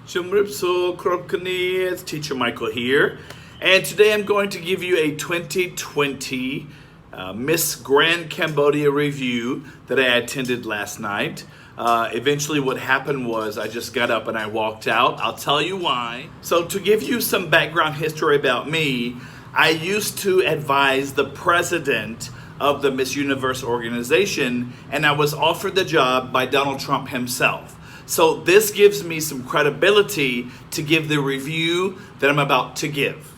Chumripso Kropkani, it's Teacher Michael here, and today I'm going to give you a 2020 Miss Grand Cambodia review that I attended last night. Eventually what happened was I just got up and I walked out. I'll tell you why. So to give you some background history about me, I used to advise the president of the Miss Universe organization, and I was offered the job by Donald Trump himself. So this gives me some credibility to give the review that I'm about to give.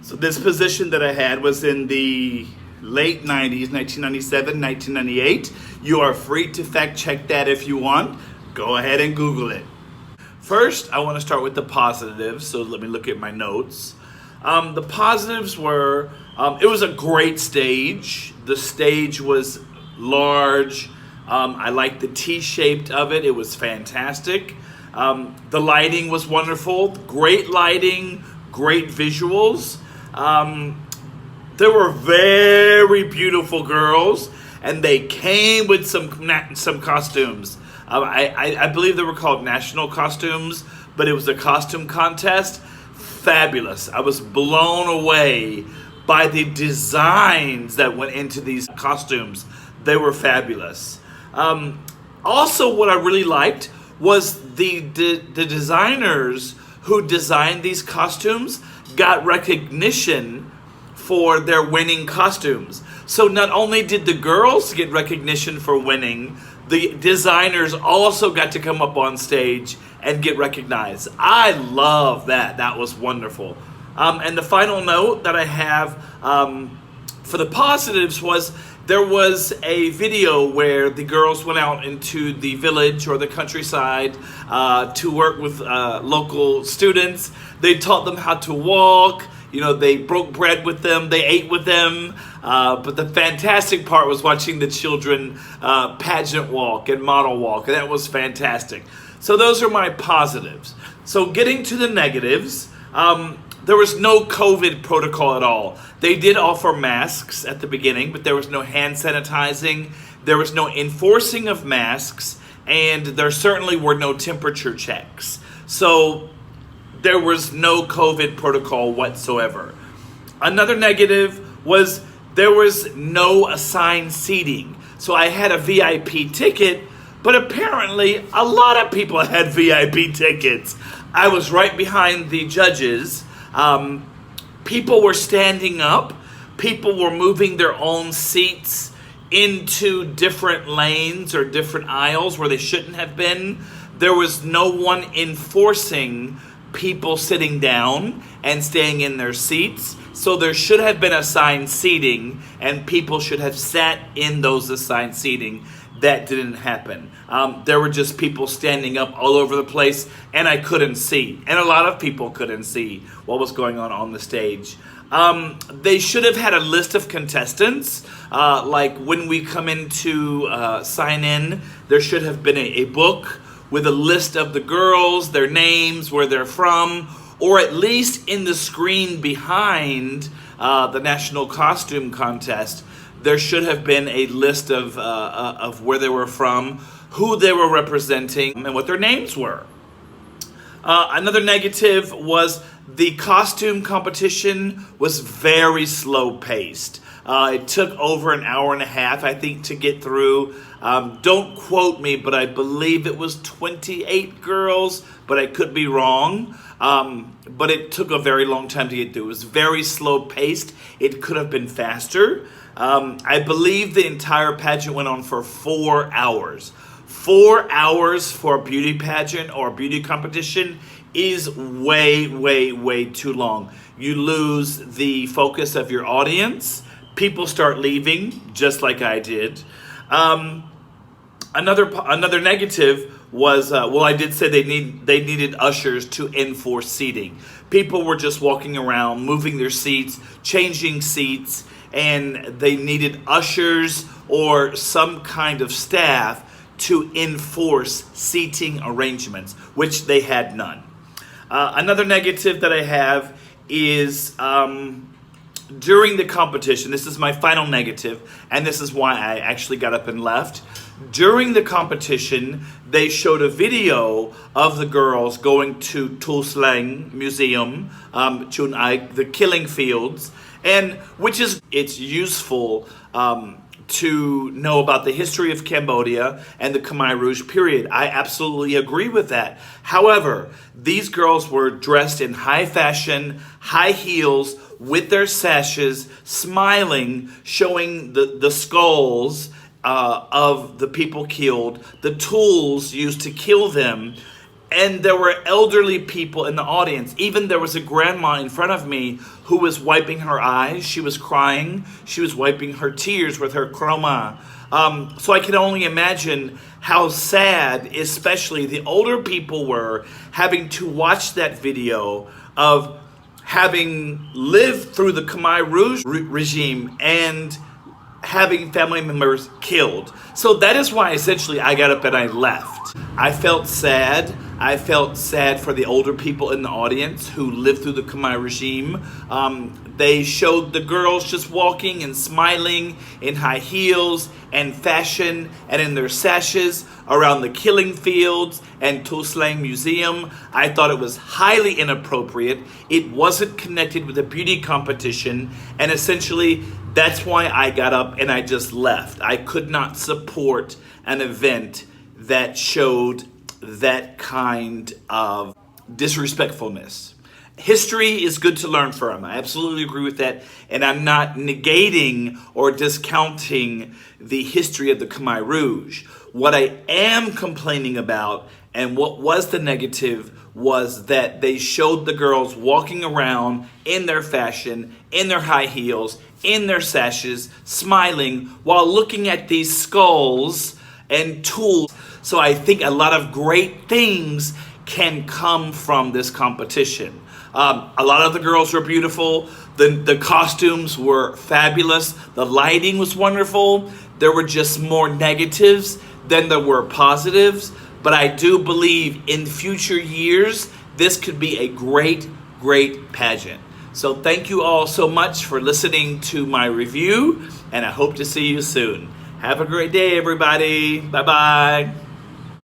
So this position that I had was in the late 90s, 1997, 1998. You are free to fact check that if you want. Go ahead and Google it. First, I want to start with the positives. So let me look at my notes. The positives were, it was a great stage. The stage was large. I liked the T-shaped of it. It was fantastic. The lighting was wonderful. Great lighting, great visuals. There were very beautiful girls, and they came with some costumes. I believe they were called national costumes, but it was a costume contest. Fabulous. I was blown away by the designs that went into these costumes. They were fabulous. Also, what I really liked was the designers who designed these costumes got recognition for their winning costumes. So not only did the girls get recognition for winning, the designers also got to come up on stage and get recognized. I love that. That was wonderful. And the final note that I have for the positives was there was a video where the girls went out into the village or the countryside to work with local students. They taught them how to walk. You know, they broke bread with them. They ate with them. But the fantastic part was watching the children pageant walk and model walk. And that was fantastic. So those are my positives. So getting to the negatives, there was no COVID protocol at all. They did offer masks at the beginning, but there was no hand sanitizing. There was no enforcing of masks, and there certainly were no temperature checks. So there was no COVID protocol whatsoever. Another negative was there was no assigned seating. So I had a VIP ticket, but apparently a lot of people had VIP tickets. I was right behind the judges. People were standing up. People were moving their own seats into different lanes or different aisles where they shouldn't have been. There was no one enforcing people sitting down and staying in their seats. So there should have been assigned seating, and people should have sat in those assigned seating. That didn't happen. There were just people standing up all over the place, and I couldn't see. And a lot of people couldn't see what was going on the stage. They should have had a list of contestants. Like when we come in to sign in, there should have been a book with a list of the girls, their names, where they're from, or at least in the screen behind the National Costume Contest, there should have been a list of where they were from, who they were representing, and what their names were. Another negative was the costume competition was very slow paced. It took over an hour and a half, I think, to get through. Don't quote me, but I believe it was 28 girls, but I could be wrong. But it took a very long time to get through. It was very slow paced. It could have been faster. I believe the entire pageant went on for 4 hours. 4 hours for a beauty pageant or a beauty competition is way, way, way too long. You lose the focus of your audience. People start leaving, just like I did. Another negative was, I did say they needed ushers to enforce seating. People were just walking around, moving their seats, changing seats, and they needed ushers or some kind of staff to enforce seating arrangements, which they had none. Another negative that I have is during the competition, this is my final negative, and this is why I actually got up and left. During the competition, they showed a video of the girls going to Tuolsleng Museum, Chun Ai, the killing fields, and it's useful to know about the history of Cambodia and the Khmer Rouge period. I absolutely agree with that. However, these girls were dressed in high fashion, high heels, with their sashes, smiling, showing the skulls of the people killed, the tools used to kill them. And there were elderly people in the audience. Even there was a grandma in front of me who was wiping her eyes. She was crying. She was wiping her tears with her kroma. So I can only imagine how sad, especially the older people were, having to watch that video of having lived through the Khmer Rouge regime and having family members killed. So that is why essentially I got up and I left. I felt sad. I felt sad for the older people in the audience who lived through the Khmer regime. They showed the girls just walking and smiling in high heels and fashion and in their sashes around the killing fields and Tuolsleng Museum. I thought it was highly inappropriate. It wasn't connected with a beauty competition, and essentially that's why I got up and I just left. I could not support an event that showed that kind of disrespectfulness. History is good to learn from. I absolutely agree with that. And I'm not negating or discounting the history of the Khmer Rouge. What I am complaining about, and what was the negative, was that they showed the girls walking around in their fashion, in their high heels, in their sashes, smiling while looking at these skulls and tools. So I think a lot of great things can come from this competition. A lot of the girls were beautiful. The costumes were fabulous. The lighting was wonderful. There were just more negatives than there were positives. But I do believe in future years, this could be a great, great pageant. So thank you all so much for listening to my review, and I hope to see you soon. Have a great day, everybody. Bye-bye.